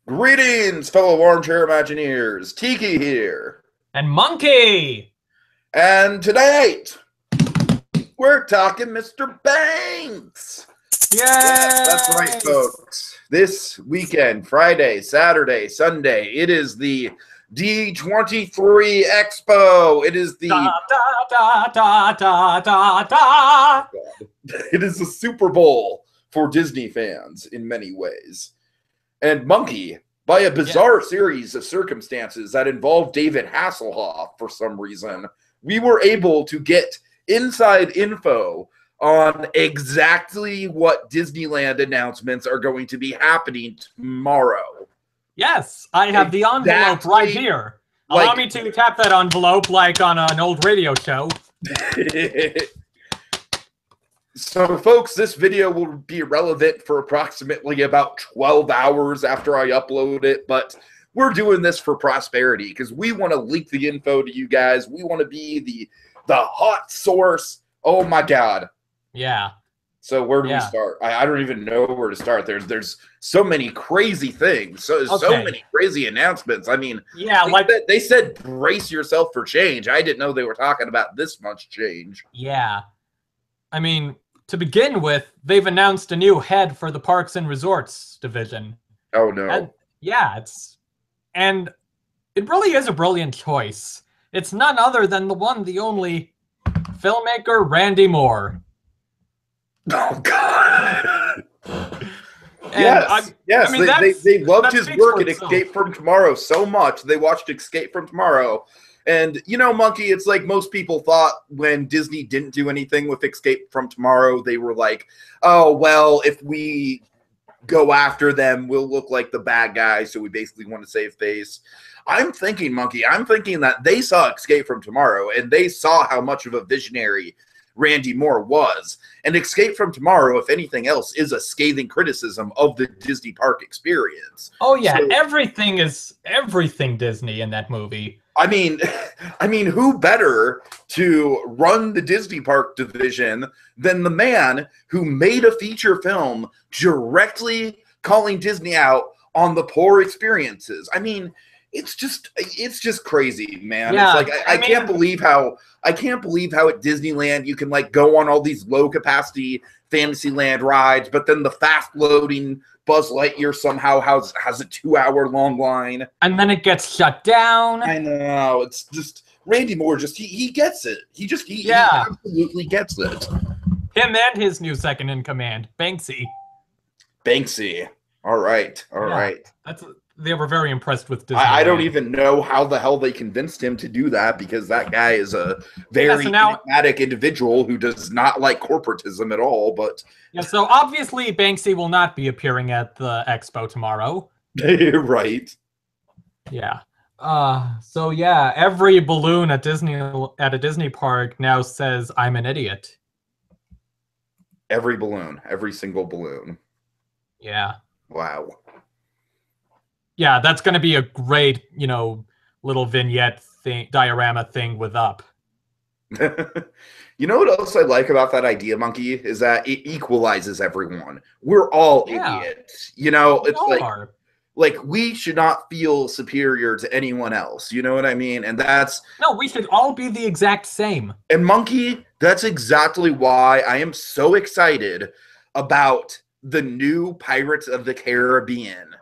Greetings, fellow armchair Imagineers. Tiki here. And Monkey! And tonight, we're talking Mr. Banks. Yes, that's right, Yay! folks. This weekend, Friday, Saturday, Sunday, it is the D23 Expo. It is the it is the Super Bowl for Disney fans in many ways. And Monkey, by a bizarre series of circumstances that involved David Hasselhoff for some reason, we were able to get inside info on exactly what Disneyland announcements are going to be happening tomorrow. Yes, I have the envelope right here. Allow me to tap that envelope like on an old radio show. So, folks, this video will be relevant for approximately about 12 hours after I upload it, but we're doing this for prosperity because we want to leak the info to you guys. We want to be the hot source. Oh, my God. Yeah. So where do we start? I don't even know where to start. There's so many crazy things. So many crazy announcements. I mean, they said brace yourself for change. I didn't know they were talking about this much change. Yeah. I mean, to begin with, they've announced a new head for the Parks and Resorts division. Oh, no. And it really is a brilliant choice. It's none other than the only filmmaker, Randy Moore. Oh, God. Yes. I mean, they loved his work in Escape from Tomorrow so much. They watched Escape from Tomorrow. And, you know, Monkey, it's like most people thought when Disney didn't do anything with Escape from Tomorrow, they were like, oh, well, if we go after them, we'll look like the bad guys, so we basically want to save face. I'm thinking, Monkey, that they saw Escape from Tomorrow, and they saw how much of a visionary Randy Moore was. And Escape from Tomorrow, if anything else, is a scathing criticism of the Disney park experience. Oh, yeah, so, everything Disney in that movie. I mean, who better to run the Disney Park division than the man who made a feature film directly calling Disney out on the poor experiences? I mean, it's just crazy, man. Yeah, it's like I can't believe how at Disneyland you can like go on all these low capacity Fantasyland rides, but then the fast loading Buzz Lightyear somehow has a 2-hour long line, and then it gets shut down. I know, it's just Randy Moore. He gets it. He absolutely gets it. Him and his new second in command, Banksy. All right. They were very impressed with Disney. I don't even know how the hell they convinced him to do that, because that guy is a very enigmatic individual who does not like corporatism at all. But so obviously Banksy will not be appearing at the expo tomorrow. Right. Yeah. So yeah, every balloon at a Disney park now says I'm an idiot. Every single balloon. Yeah. Wow. Yeah, that's going to be a great, little vignette diorama thing with Up. You know what else I like about that idea, Monkey, is that it equalizes everyone. We're all idiots. It's like we should not feel superior to anyone else. You know what I mean? And we should all be the exact same. And Monkey, that's exactly why I am so excited about the new Pirates of the Caribbean.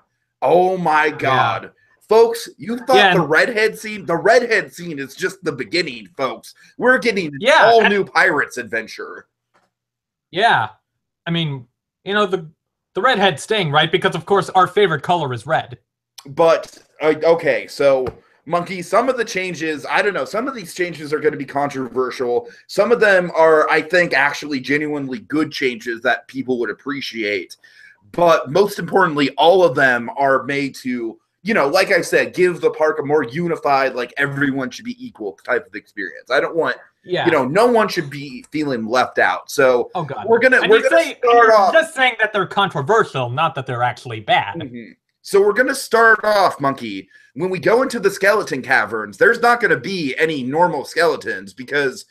Oh my God. Yeah. Folks, you thought the redhead scene is just the beginning, folks. We're getting all new Pirates adventure. Yeah. I mean, the redhead sting, right? Because of course our favorite color is red. But okay, so Monkey, some of the changes, I don't know, some of these changes are going to be controversial. Some of them are, I think, actually genuinely good changes that people would appreciate. But most importantly, all of them are made to, like I said, give the park a more unified, like everyone should be equal type of experience. I don't want, no one should be feeling left out. So we're gonna start off. Just saying that they're controversial, not that they're actually bad. Mm-hmm. So we're gonna start off, Monkey. When we go into the skeleton caverns, there's not gonna be any normal skeletons because,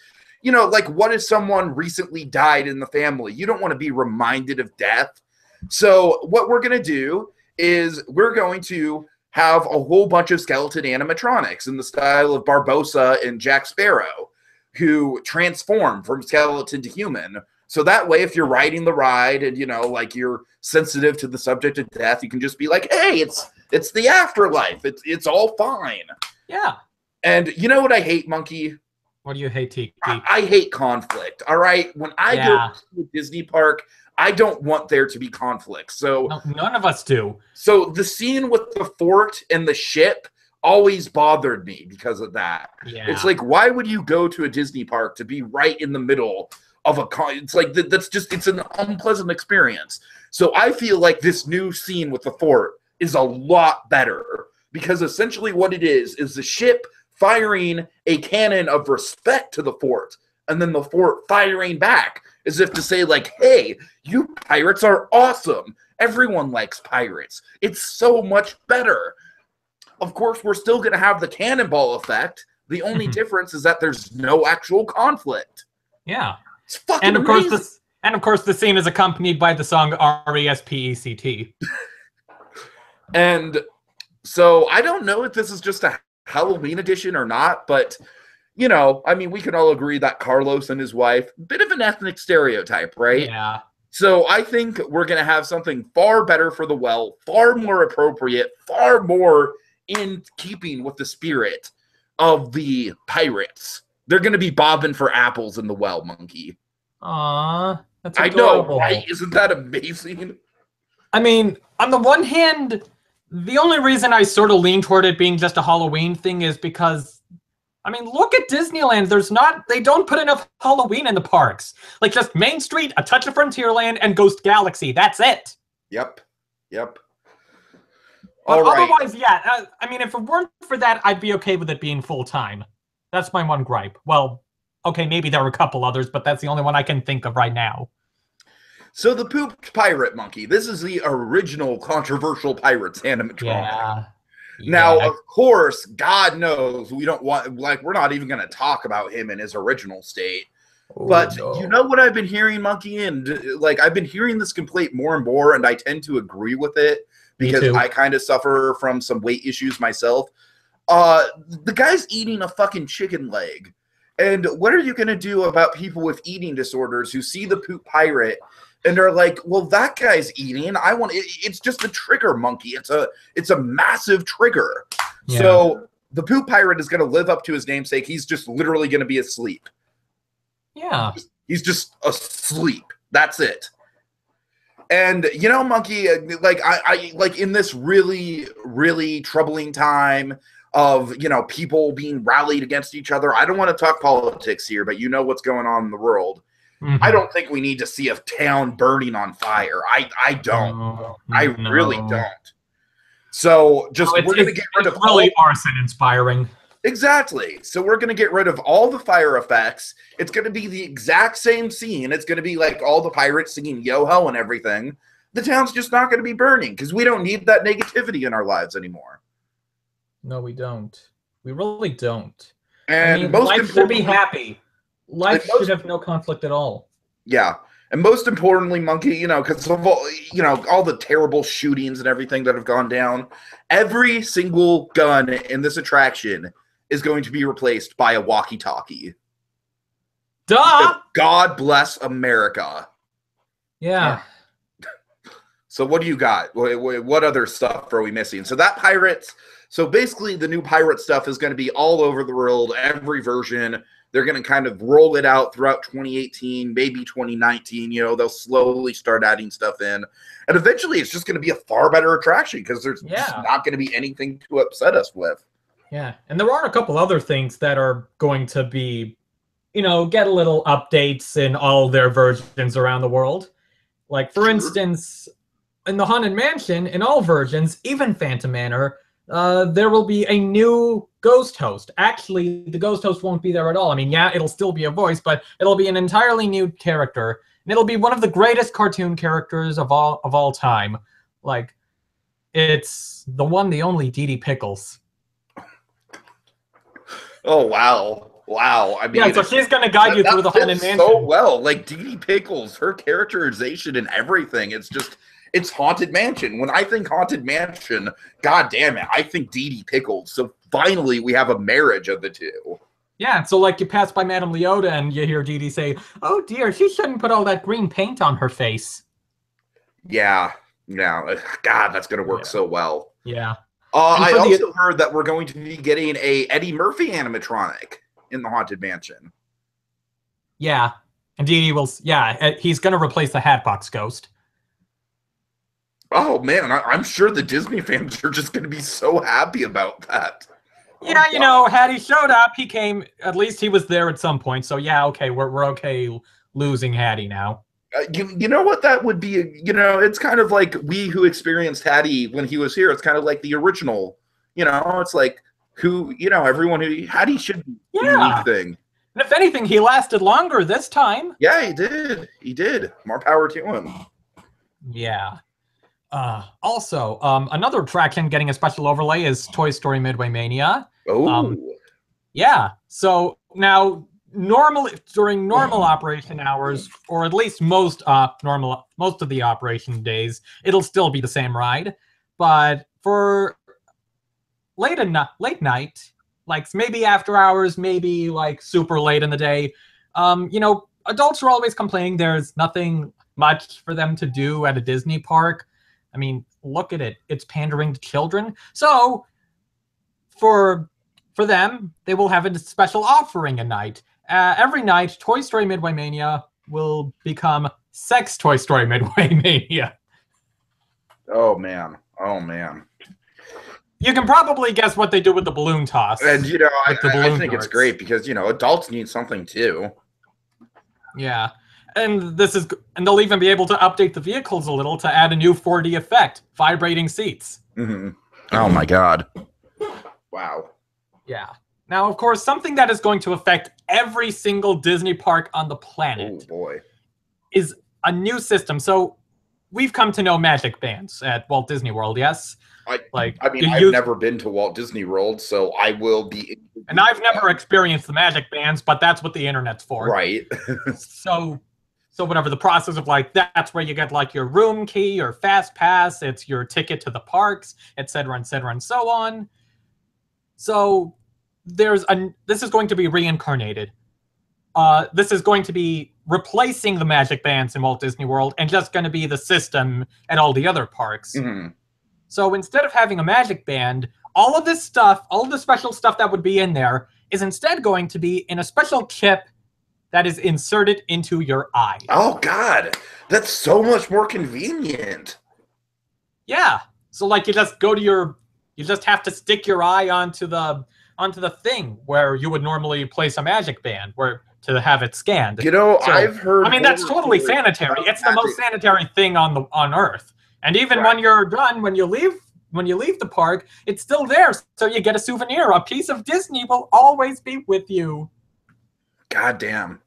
like what if someone recently died in the family? You don't want to be reminded of death. So what we're going to do is we're going to have a whole bunch of skeleton animatronics in the style of Barbossa and Jack Sparrow, who transform from skeleton to human. So that way, if you're riding the ride and, you know, like you're sensitive to the subject of death, you can just be like, hey, it's the afterlife. It's all fine. Yeah. And you know what I hate, Monkey? What do you hate, Tiki? I hate conflict, all right? When I go to a Disney park, I don't want there to be conflict. So no, none of us do. So the scene with the fort and the ship always bothered me because of that. Yeah. It's like, why would you go to a Disney park to be right in the middle of a it's like it's an unpleasant experience. So I feel like this new scene with the fort is a lot better, because essentially what it is the ship firing a cannon of respect to the fort, and then the fort firing back as if to say, like, hey, you pirates are awesome. Everyone likes pirates. It's so much better. Of course, we're still going to have the cannonball effect. The only difference is that there's no actual conflict. Yeah. It's fucking amazing. Of course, the scene is accompanied by the song R-E-S-P-E-C-T. And so I don't know if this is just a Halloween edition or not, but, you know, I mean, we can all agree that Carlos and his wife, bit of an ethnic stereotype, right? Yeah. So I think we're going to have something far better for the well, far more appropriate, far more in keeping with the spirit of the pirates. They're going to be bobbing for apples in the well, Monkey. Aww, that's adorable. I know, right? Isn't that amazing? I mean, on the one hand, the only reason I sort of lean toward it being just a Halloween thing is because, I mean, look at Disneyland. They don't put enough Halloween in the parks. Like, just Main Street, a touch of Frontierland, and Ghost Galaxy. That's it. Yep. But otherwise, yeah. I mean, if it weren't for that, I'd be okay with it being full-time. That's my one gripe. Well, okay, maybe there were a couple others, but that's the only one I can think of right now. So the pooped pirate, Monkey. This is the original controversial Pirates animatronic. Yeah. Now, of course, God knows we don't want, like, we're not even going to talk about him in his original state. But you know what I've been hearing, Monkey? And, like, I've been hearing this complaint more and more, and I tend to agree with it because I kind of suffer from some weight issues myself. The guy's eating a fucking chicken leg. And what are you going to do about people with eating disorders who see the poop pirate and are like, well, that guy's eating. It's just a trigger, Monkey. It's a massive trigger. Yeah. So the poop pirate is going to live up to his namesake. He's just literally going to be asleep. Yeah. He's just asleep. That's it. And, you know, Monkey, like, I like in this really, really troubling time of, you know, people being rallied against each other. I don't want to talk politics here, but you know what's going on in the world. Mm-hmm. I don't think we need to see a town burning on fire. I don't. I really don't. So just we're going to get rid of really arson inspiring. Exactly. So we're going to get rid of all the fire effects. It's going to be the exact same scene. It's going to be like all the pirates singing yo-ho and everything. The town's just not going to be burning because we don't need that negativity in our lives anymore. No, we don't. We really don't. And I mean, life should be happy. Life should have no conflict at all. Yeah. And most importantly, Monkey, you know, because of all, you know, all the terrible shootings and everything that have gone down, every single gun in this attraction is going to be replaced by a walkie-talkie. Duh! Because God bless America. Yeah. So what do you got? What other stuff are we missing? So that Pirates... So basically, the new pirate stuff is going to be all over the world, every version. They're going to kind of roll it out throughout 2018, maybe 2019. You know, they'll slowly start adding stuff in. And eventually, it's just going to be a far better attraction because there's just not going to be anything to upset us with. Yeah, and there are a couple other things that are going to be, you know, get a little updates in all their versions around the world. Like, for instance, in the Haunted Mansion, in all versions, even Phantom Manor, there will be a new ghost host. Actually, the ghost host won't be there at all. I mean, yeah, it'll still be a voice, but it'll be an entirely new character. And it'll be one of the greatest cartoon characters of all time. Like, it's the one, the only Dee Dee Pickles. Oh, wow. Wow. I mean, yeah, so she's going to guide you through the Haunted Mansion. So well. Like, Dee Dee Pickles, her characterization and everything, it's just... It's Haunted Mansion. When I think Haunted Mansion, god damn it, I think Dee Dee Pickles. So finally, we have a marriage of the two. Yeah, so like you pass by Madame Leota and you hear Dee Dee say, "Oh dear, she shouldn't put all that green paint on her face." Yeah, God, that's gonna work so well. Yeah. I also heard that we're going to be getting a Eddie Murphy animatronic in the Haunted Mansion. Yeah, and Dee Dee will. Yeah, he's gonna replace the Hatbox Ghost. Oh man, I'm sure the Disney fans are just gonna be so happy about that. Yeah, you know, had he showed up, he came. At least he was there at some point. So yeah, okay, we're okay losing Hattie now. You know what that would be? You know, it's kind of like we who experienced Hattie when he was here. It's kind of like the original. You know, it's like everyone who Hattie should be a unique thing. And if anything, he lasted longer this time. Yeah, he did. He did. More power to him. Yeah. Also, another attraction getting a special overlay is Toy Story Midway Mania. Oh. Yeah. So now, normally during normal operation hours, or at least most of the operation days, it'll still be the same ride. But for late night, like maybe after hours, maybe like super late in the day, adults are always complaining there's nothing much for them to do at a Disney park. I mean, look at it. It's pandering to children. So for them, they will have a special offering a night. Every night, Toy Story Midway Mania will become Sex Toy Story Midway Mania. Oh, man. Oh, man. You can probably guess what they do with the balloon toss. And, I think it's great because, adults need something too. Yeah. And they'll even be able to update the vehicles a little to add a new 4D effect, vibrating seats. Mm-hmm. Oh my God. Wow. Yeah. Now, of course, something that is going to affect every single Disney park on the planet is a new system. So we've come to know magic bands at Walt Disney World, yes? I've never been to Walt Disney World, so I will be. And I've never experienced the magic bands, but that's what the internet's for. Right. So whatever the process of that's where you get like your room key or fast pass. It's your ticket to the parks, etc., etc., and so on. So this is going to be reincarnated. This is going to be replacing the magic bands in Walt Disney World and just going to be the system at all the other parks. Mm-hmm. So instead of having a magic band, all of this stuff, all of the special stuff that would be in there is instead going to be in a special chip that is inserted into your eye. Oh, God. That's so much more convenient. Yeah. So, like, you just have to stick your eye onto the thing where you would normally place a magic band to have it scanned. I've heard... I mean, that's totally sanitary. It's the most sanitary thing on Earth. And even when you're done, when you leave the park, it's still there. So you get a souvenir. A piece of Disney will always be with you. God damn,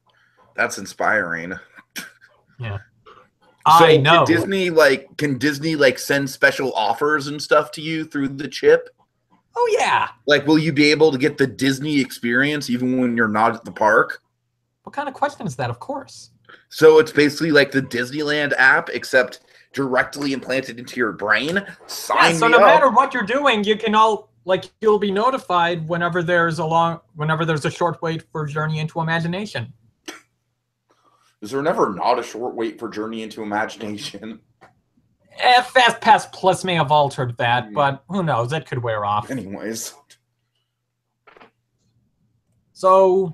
that's inspiring. Yeah, so I know. Can Disney send special offers and stuff to you through the chip? Oh yeah. Will you be able to get the Disney experience even when you're not at the park? What kind of question is that? Of course. So it's basically like the Disneyland app, except directly implanted into your brain. Sign so me no up. matter what you're doing, you can you'll be notified whenever there's a short wait for Journey into Imagination. Is there never not a short wait for Journey into Imagination? Fast Pass Plus may have altered that, but who knows? It could wear off. Anyways. So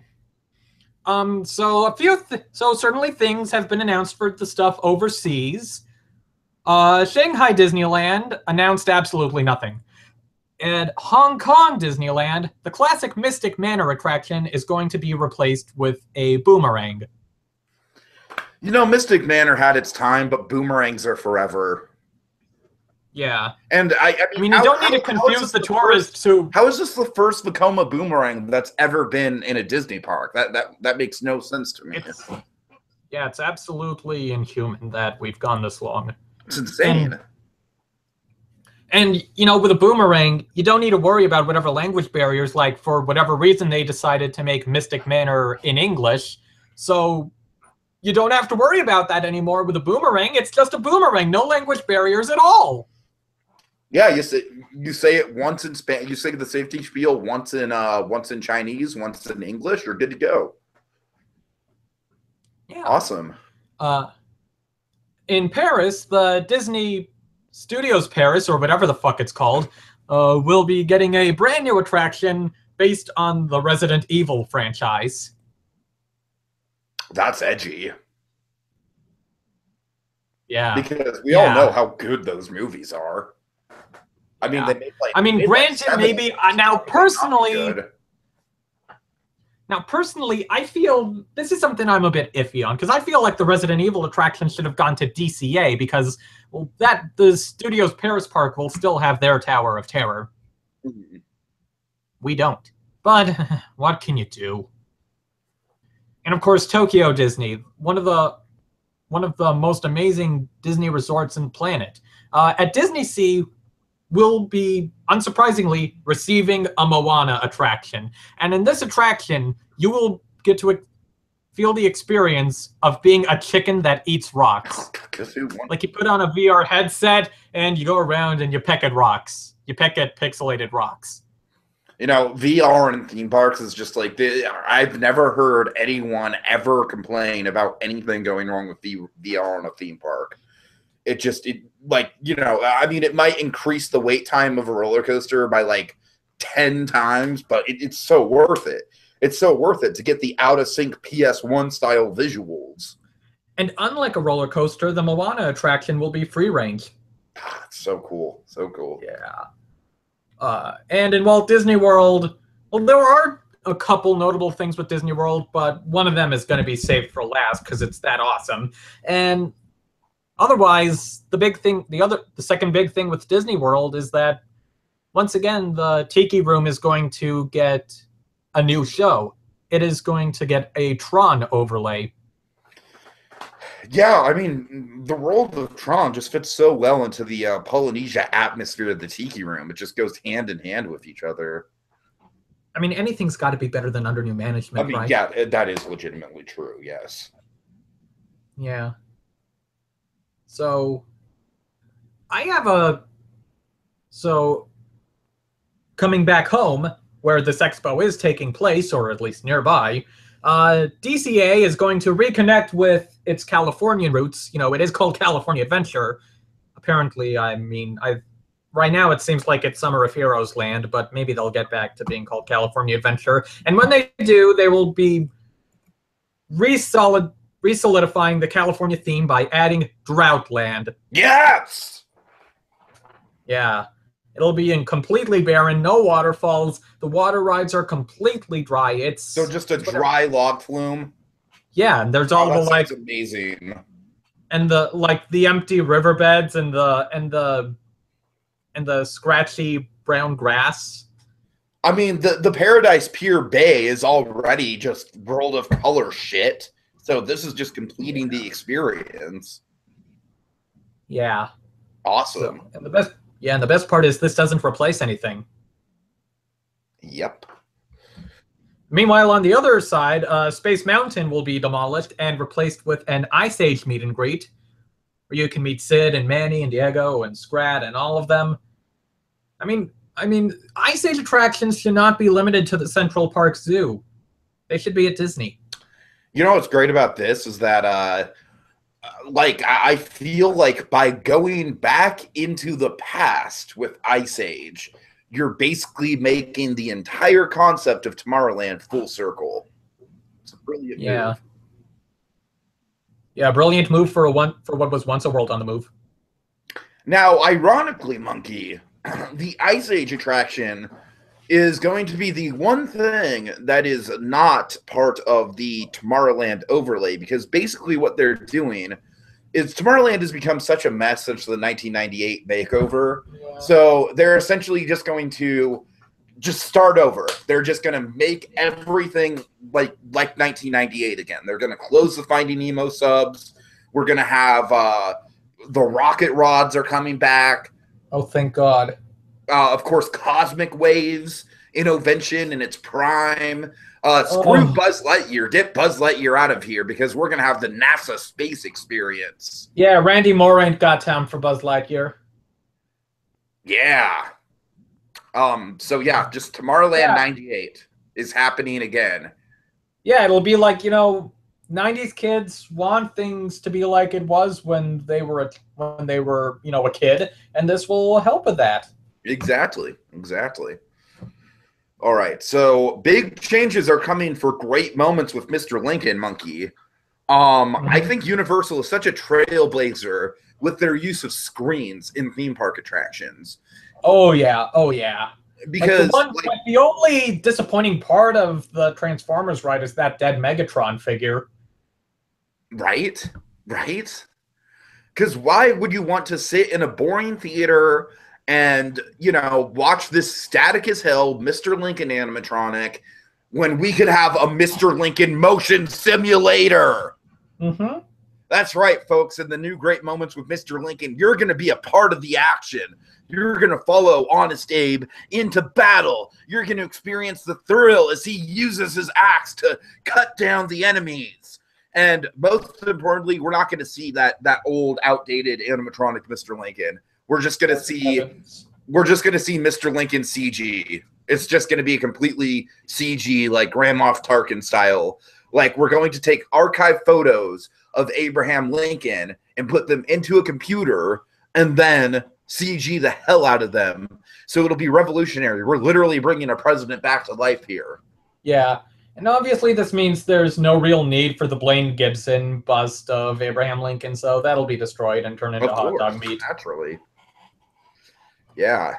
certainly things have been announced for the stuff overseas. Shanghai Disneyland announced absolutely nothing. At Hong Kong Disneyland, the classic Mystic Manor attraction is going to be replaced with a boomerang. Mystic Manor had its time, but boomerangs are forever. Yeah. And I mean you don't need to confuse the tourists who... How is this the first Vekoma boomerang that's ever been in a Disney park? That makes no sense to me. It's absolutely inhuman that we've gone this long. It's insane. And with a boomerang, you don't need to worry about whatever language barriers, for whatever reason they decided to make Mystic Manor in English. So you don't have to worry about that anymore with a boomerang. It's just a boomerang, no language barriers at all. Yeah, you say it once in Spanish. You say the safety spiel once in Chinese, once in English. You're good to go. Yeah, awesome. In Paris, the Disney Studios Paris, or whatever the fuck it's called, will be getting a brand new attraction based on the Resident Evil franchise. That's edgy. Yeah. Because we all know how good those movies are. I mean, they made like. I mean, granted, maybe now personally. Now, personally, I feel this is something I'm a bit iffy on, because I feel like the Resident Evil attraction should have gone to DCA, because the Studios Paris Park will still have their Tower of Terror. Mm-hmm. We don't. But what can you do? And of course, Tokyo Disney, one of the most amazing Disney resorts in the planet. At Disney Sea, will be, unsurprisingly, receiving a Moana attraction. And in this attraction, you will get to feel the experience of being a chicken that eats rocks. Like, you put on a VR headset, and you go around and you peck at rocks. You peck at pixelated rocks. You know, VR in theme parks is just like, I've never heard anyone ever complain about anything going wrong with VR in a theme park. It like, you know, I mean, it might increase the wait time of a roller coaster by like 10 times, but it's so worth it. It's so worth it to get the out of sync PS1 style visuals. And unlike a roller coaster, the Moana attraction will be free range. It's so cool. So cool. Yeah. And in Walt Disney World, well, there are a couple notable things with Disney World, but one of them is going to be saved for last because it's that awesome. And otherwise, the second big thing with Disney World is that, once again, the Tiki Room is going to get a new show. It is going to get a Tron overlay. Yeah, I mean, the world of Tron just fits so well into the Polynesia atmosphere of the Tiki Room. It just goes hand in hand with each other. I mean, anything's got to be better than under new management, right? Yeah, that is legitimately true, yes. Yeah. So, coming back home, where this expo is taking place, or at least nearby, DCA is going to reconnect with its Californian roots. You know, it is called California Adventure. Apparently, I mean, right now it seems like it's Summer of Heroes land, but maybe they'll get back to being called California Adventure. And when they do, they will be re-solidifying the California theme by adding Droughtland. Yes! Yeah. It'll be in completely barren, no waterfalls. The water rides are completely dry. It's so just a dry log flume. Yeah, and there's all the like amazing. And the empty riverbeds and the scratchy brown grass. I mean, the Paradise Pier Bay is already just World of Color shit. So this is just completing the experience. Yeah. Awesome. So, and the best part is this doesn't replace anything. Yep. Meanwhile, on the other side, Space Mountain will be demolished and replaced with an Ice Age meet and greet, where you can meet Sid and Manny and Diego and Scrat and all of them. I mean, Ice Age attractions should not be limited to the Central Park Zoo. They should be at Disney. You know what's great about this is that, I feel like by going back into the past with Ice Age, you're basically making the entire concept of Tomorrowland full circle. It's a brilliant move. Yeah, brilliant move for what was once a World on the Move. Now, ironically, Monkey, the Ice Age attraction is going to be the one thing that is not part of the Tomorrowland overlay, because basically what they're doing is Tomorrowland has become such a mess since the 1998 makeover. Yeah. So they're essentially just going to just start over. They're just going to make everything like 1998 again. They're going to close the Finding Nemo subs. We're going to have the rocket rods are coming back. Oh, thank God. Of course, Cosmic Waves innovation in its prime. Screw Buzz Lightyear. Get Buzz Lightyear out of here because we're going to have the NASA space experience. Yeah, Randy Moore ain't got time for Buzz Lightyear. Yeah. So yeah, just Tomorrowland 98 is happening again. Yeah, it'll be like, 90s kids want things to be like it was when they were a kid, and this will help with that. Exactly. All right, so big changes are coming for Great Moments with Mr. Lincoln, Monkey. I think Universal is such a trailblazer with their use of screens in theme park attractions. Oh yeah. Because the only disappointing part of the Transformers ride is that dead Megatron figure. Right? Because why would you want to sit in a boring theater and, watch this static as hell Mr. Lincoln animatronic when we could have a Mr. Lincoln motion simulator? Mm-hmm. That's right, folks. In the new Great Moments with Mr. Lincoln, you're going to be a part of the action. You're going to follow Honest Abe into battle. You're going to experience the thrill as he uses his axe to cut down the enemies. And most importantly, we're not going to see that old, outdated animatronic Mr. Lincoln. We're just going to see Mr. Lincoln CG. It's just going to be a completely CG, like Grand Moff Tarkin style. Like, we're going to take archive photos of Abraham Lincoln and put them into a computer and then CG the hell out of them. So it'll be revolutionary. We're literally bringing a president back to life here. Yeah. And obviously this means there's no real need for the Blaine Gibson bust of Abraham Lincoln, so that'll be destroyed and turned into hot dog meat. Naturally. Yeah.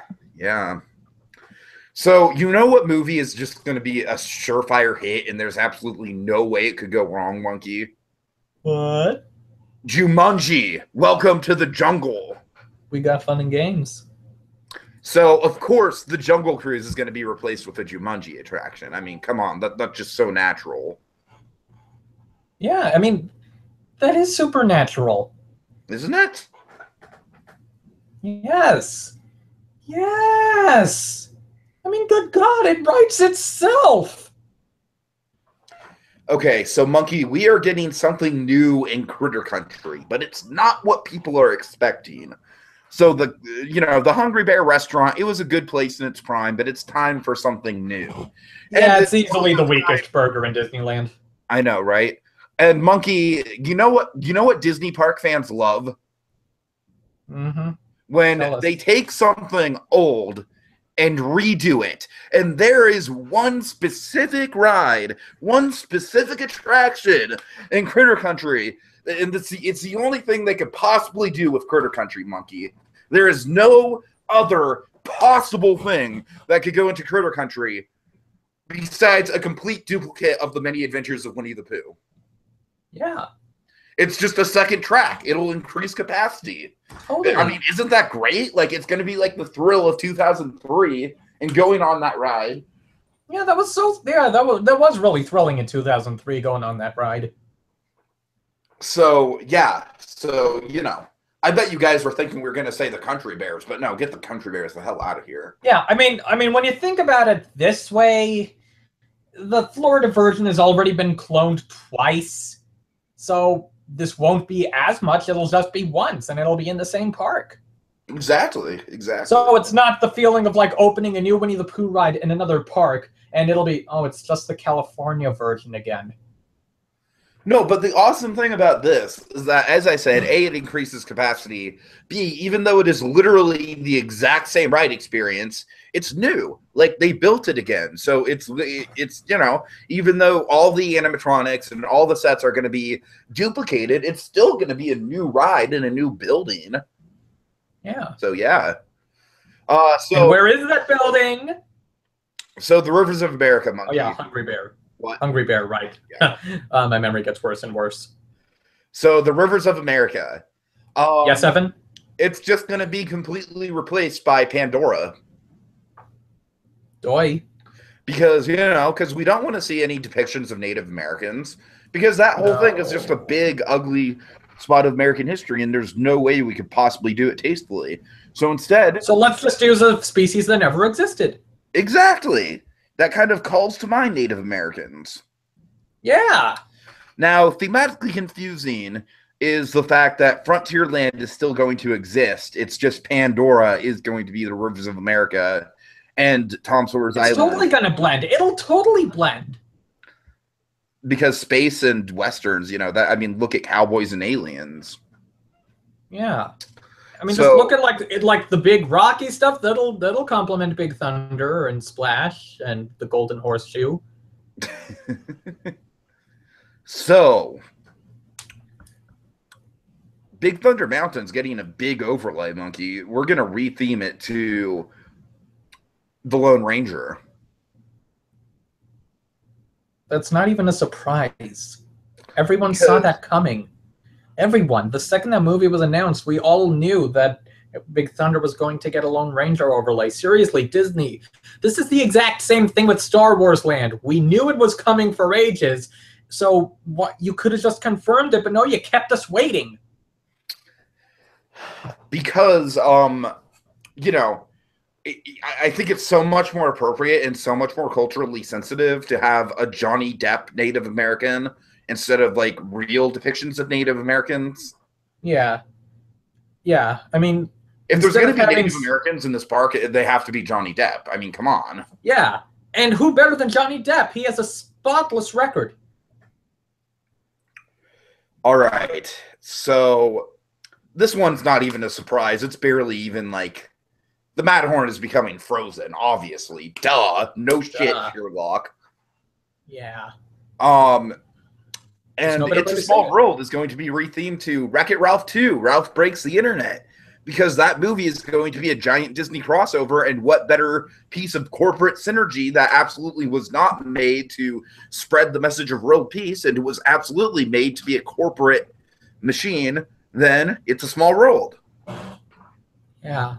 So what movie is just going to be a surefire hit and there's absolutely no way it could go wrong, Monkey? What? Jumanji, Welcome to the Jungle. We got fun and games. So, of course, the Jungle Cruise is going to be replaced with a Jumanji attraction. I mean, come on, that's just so natural. Yeah, I mean, that is supernatural. Isn't it? Yes. I mean, good God, it writes itself. Okay, so Monkey, we are getting something new in Critter Country, but it's not what people are expecting. So the Hungry Bear restaurant, it was a good place in its prime, but it's time for something new. Yeah, it's easily the weakest burger in Disneyland. I know, right? And Monkey, you know what Disney park fans love? Mm-hmm. When they take something old and redo it. And there is one specific ride, one specific attraction in Critter Country. And it's the only thing they could possibly do with Critter Country, Monkey. There is no other possible thing that could go into Critter Country besides a complete duplicate of the many adventures of Winnie the Pooh. Yeah. It's just a second track. It'll increase capacity. Totally. I mean, isn't that great? Like, it's going to be like the thrill of 2003 and going on that ride. Yeah, that was really thrilling in 2003 going on that ride. So, yeah. So, I bet you guys were thinking we were going to say the Country Bears, but no, get the Country Bears the hell out of here. Yeah, I mean, when you think about it this way, the Florida version has already been cloned twice. So this won't be as much. It'll just be once, and it'll be in the same park. Exactly. So it's not the feeling of like opening a new Winnie the Pooh ride in another park, and it'll be, it's just the California version again. No, but the awesome thing about this is that, as I said, A, it increases capacity. B, even though it is literally the exact same ride experience, it's new. Like, they built it again. So it's even though all the animatronics and all the sets are going to be duplicated, it's still going to be a new ride in a new building. Yeah. So, yeah. And where is that building? So, the Rivers of America, Monkey. Oh, yeah, Hungry Bear. What? Hungry Bear, right. Yeah. My memory gets worse and worse. So, the Rivers of America. Yes, Evan? It's just going to be completely replaced by Pandora. Doi. Because, because we don't want to see any depictions of Native Americans. Because that whole thing is just a big, ugly spot of American history, and there's no way we could possibly do it tastefully. So instead... So let's just use a species that never existed. Exactly. That kind of calls to mind Native Americans. Yeah. Now, thematically confusing is the fact that Frontierland is still going to exist. It's just Pandora is going to be the Rivers of America and Tom Sawyer's Island. It's totally going to blend. It'll totally blend. Because space and westerns, look at Cowboys and Aliens. Yeah. I mean, just look at like the big Rocky stuff. That'll complement Big Thunder and Splash and the Golden Horseshoe. So, Big Thunder Mountain's getting a big overlay, Monkey. We're gonna retheme it to the Lone Ranger. That's not even a surprise. Everyone saw that coming. Everyone. The second that movie was announced, we all knew that Big Thunder was going to get a Lone Ranger overlay. Seriously, Disney. This is the exact same thing with Star Wars Land. We knew it was coming for ages, so what? You could have just confirmed it, but no, you kept us waiting. Because, I think it's so much more appropriate and so much more culturally sensitive to have a Johnny Depp Native American instead of like real depictions of Native Americans. Yeah. Yeah. I mean, if there's going to be Native Americans in this park, they have to be Johnny Depp. I mean, come on. Yeah. And who better than Johnny Depp? He has a spotless record. All right. So this one's not even a surprise. It's barely even like the Matterhorn is becoming frozen, obviously. Duh. No shit, Sherlock. Yeah. And It's a Small World is going to be rethemed to Wreck-It Ralph 2, Ralph Breaks the Internet, because that movie is going to be a giant Disney crossover, and what better piece of corporate synergy that absolutely was not made to spread the message of world peace, and it was absolutely made to be a corporate machine than It's a Small World. Yeah.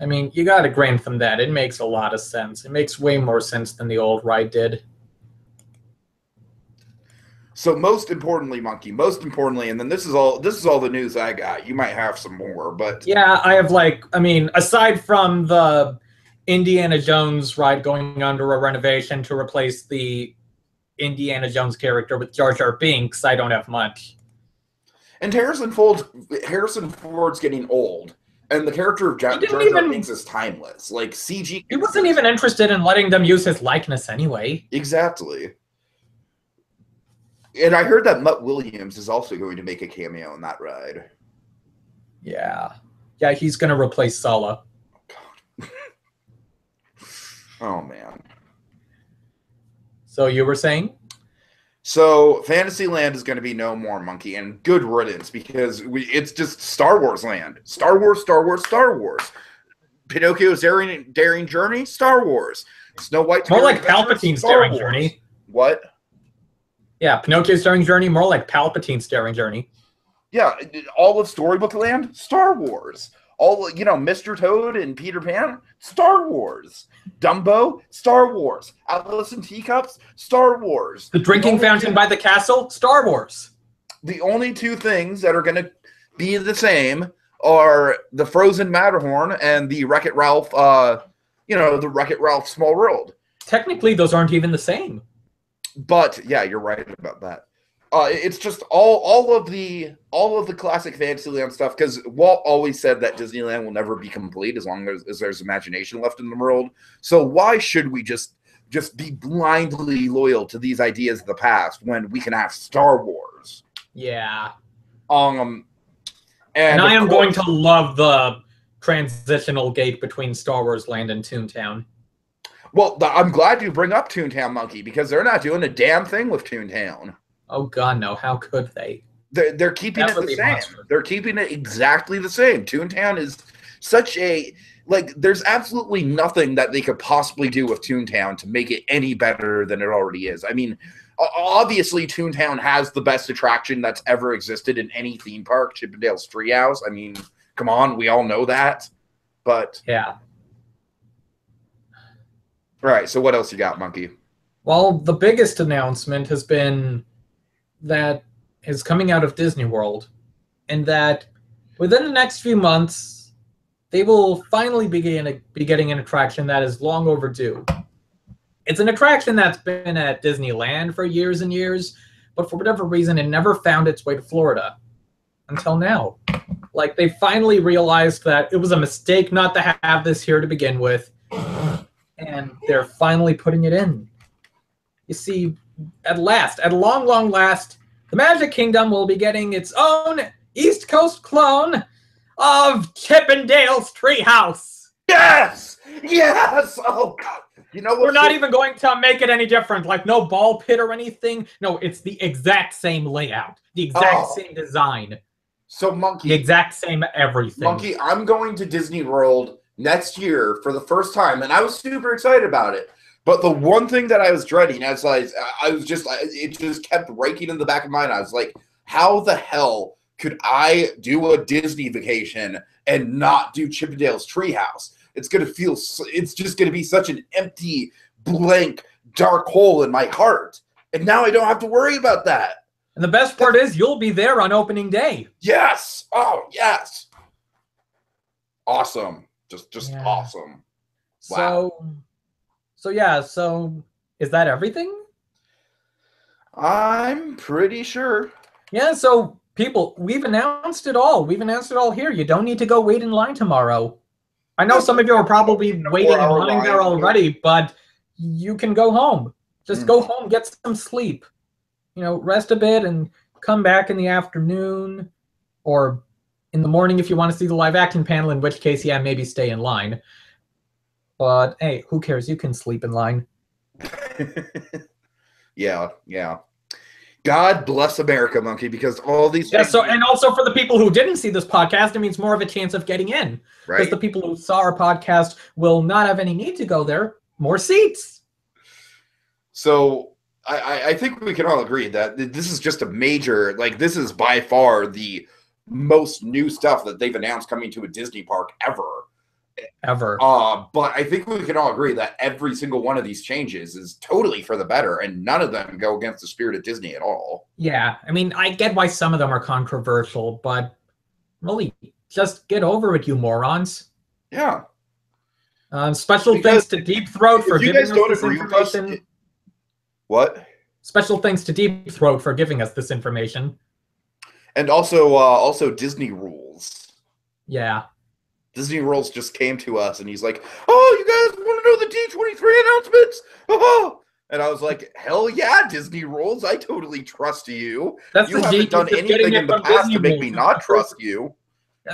I mean, you got to grant them that. It makes a lot of sense. It makes way more sense than the old ride did. So most importantly, Monkey, and then this is all the news I got. You might have some more, but yeah, I have aside from the Indiana Jones ride going under a renovation to replace the Indiana Jones character with Jar Jar Binks, I don't have much. And Harrison Ford's getting old, and the character of Jar Jar Binks is timeless. Like CG, he wasn't even interested in letting them use his likeness anyway. Exactly. And I heard that Mutt Williams is also going to make a cameo in that ride. Yeah. Yeah, he's going to replace Sala. Oh, man. So you were saying? So Fantasyland is going to be no more, Monkey, and good riddance, because it's just Star Wars land. Star Wars, Star Wars, Star Wars. Pinocchio's Daring Journey, Star Wars. Snow White's more like Palpatine's Daring Journey. What? Yeah, Pinocchio's Daring Journey, more like Palpatine's Daring Journey. Yeah, all of Storybook Land, Star Wars. All, Mr. Toad and Peter Pan, Star Wars. Dumbo, Star Wars. Alice in Teacups, Star Wars. The drinking fountain by the castle, Star Wars. The only two things that are going to be the same are the Frozen Matterhorn and the Wreck-It Ralph, the Wreck-It Ralph Small World. Technically, those aren't even the same. But yeah, you're right about that. It's just all of the classic Fantasyland stuff, because Walt always said that Disneyland will never be complete as long as there's imagination left in the world. So why should we just be blindly loyal to these ideas of the past when we can have Star Wars? Yeah. And I am going to love the transitional gate between Star Wars Land and Toontown. Well, I'm glad you bring up Toontown, Monkey, because they're not doing a damn thing with Toontown. Oh, God, no. How could they? They're keeping it the same. They're keeping it exactly the same. Toontown is such a... there's absolutely nothing that they could possibly do with Toontown to make it any better than it already is. I mean, obviously, Toontown has the best attraction that's ever existed in any theme park, Chippendale's Treehouse. I mean, come on, we all know that. But... yeah. Right, so what else you got, Monkey? Well, the biggest announcement has been that is coming out of Disney World, and that within the next few months, they will finally be getting an attraction that is long overdue. It's an attraction that's been at Disneyland for years and years, but for whatever reason, it never found its way to Florida until now. Like, they finally realized that it was a mistake not to have this here to begin with, and they're finally putting it in. You see, at long, long last, the Magic Kingdom will be getting its own East Coast clone of Chippendale's Treehouse. Yes! Yes! Oh, God. You know what? We're not even going to make it any different. Like, no ball pit or anything. No, it's the exact same layout. The exact same design. So, Monkey. The exact same everything. Monkey, I'm going to Disney World next year for the first time, and I was super excited about it. But the one thing that I was dreading, as it just kept raking in the back of my mind. I was like, how the hell could I do a Disney vacation and not do Chippendale's Treehouse? It's just going to be such an empty, blank, dark hole in my heart. And now I don't have to worry about that. And the best part is you'll be there on opening day. Yes. Oh, yes. Awesome. Just awesome. Wow. So is that everything? I'm pretty sure. Yeah, so people, we've announced it all. We've announced it all here. You don't need to go wait in line tomorrow. I know some of you are probably waiting in line there already, but you can go home. Just go home, get some sleep. You know, rest a bit and come back in the afternoon or in the morning if you want to see the live action panel, in which case, yeah, maybe stay in line. But hey, who cares? You can sleep in line. Yeah. God bless America, Monkey, because all these... Yeah, and also for the people who didn't see this podcast, it means more of a chance of getting in. Right. Because the people who saw our podcast will not have any need to go there. More seats. So I think we can all agree that this is just a major... Like, this is by far the most new stuff that they've announced coming to a Disney park ever. But I think we can all agree that every single one of these changes is totally for the better, and none of them go against the spirit of Disney at all. Yeah, I mean, I get why some of them are controversial, but really, just get over it, you morons. Yeah. Special thanks to Deep Throat for giving us this information. What? Special thanks to Deep Throat for giving us this information. And also Disney Rules. Yeah. Disney Rules just came to us, and he's like, "Oh, you guys want to know the D23 announcements?" Oh, and I was like, "Hell yeah, Disney Rules! I totally trust you. You haven't done anything in the past to make me not trust you."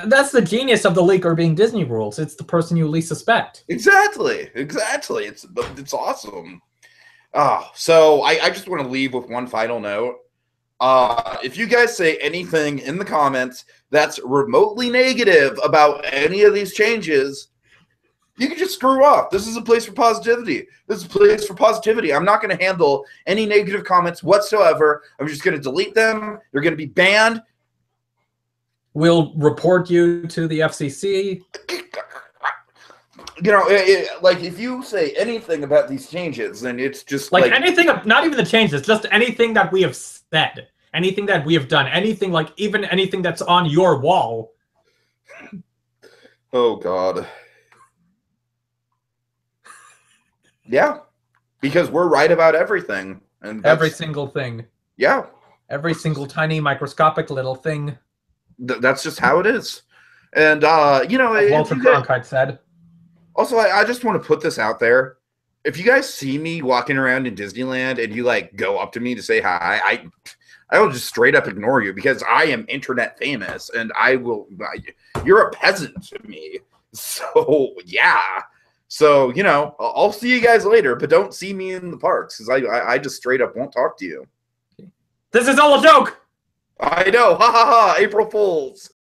That's the genius of the leaker being Disney Rules. It's the person you least suspect. Exactly. It's awesome. So I just want to leave with one final note. If you guys say anything in the comments that's remotely negative about any of these changes, you can just screw off. This is a place for positivity. I'm not going to handle any negative comments whatsoever. I'm just going to delete them. They're going to be banned. We'll report you to the FCC. You know, like, if you say anything about these changes, then it's just like anything, not even the changes, just anything that we have said, anything that we have done, anything, like even anything that's on your wall. Oh, God. Yeah, because we're right about everything. And every single thing. Yeah. Every single tiny microscopic little thing. That's just how it is. And, you know... Walter Cronkite said. Also, I just want to put this out there. If you guys see me walking around in Disneyland and you, like, go up to me to say hi, I will just straight up ignore you because I am internet famous and you're a peasant to me. So, yeah. So, you know, I'll see you guys later, but don't see me in the parks because I just straight up won't talk to you. This is all a joke! I know. Ha ha ha. April Fools.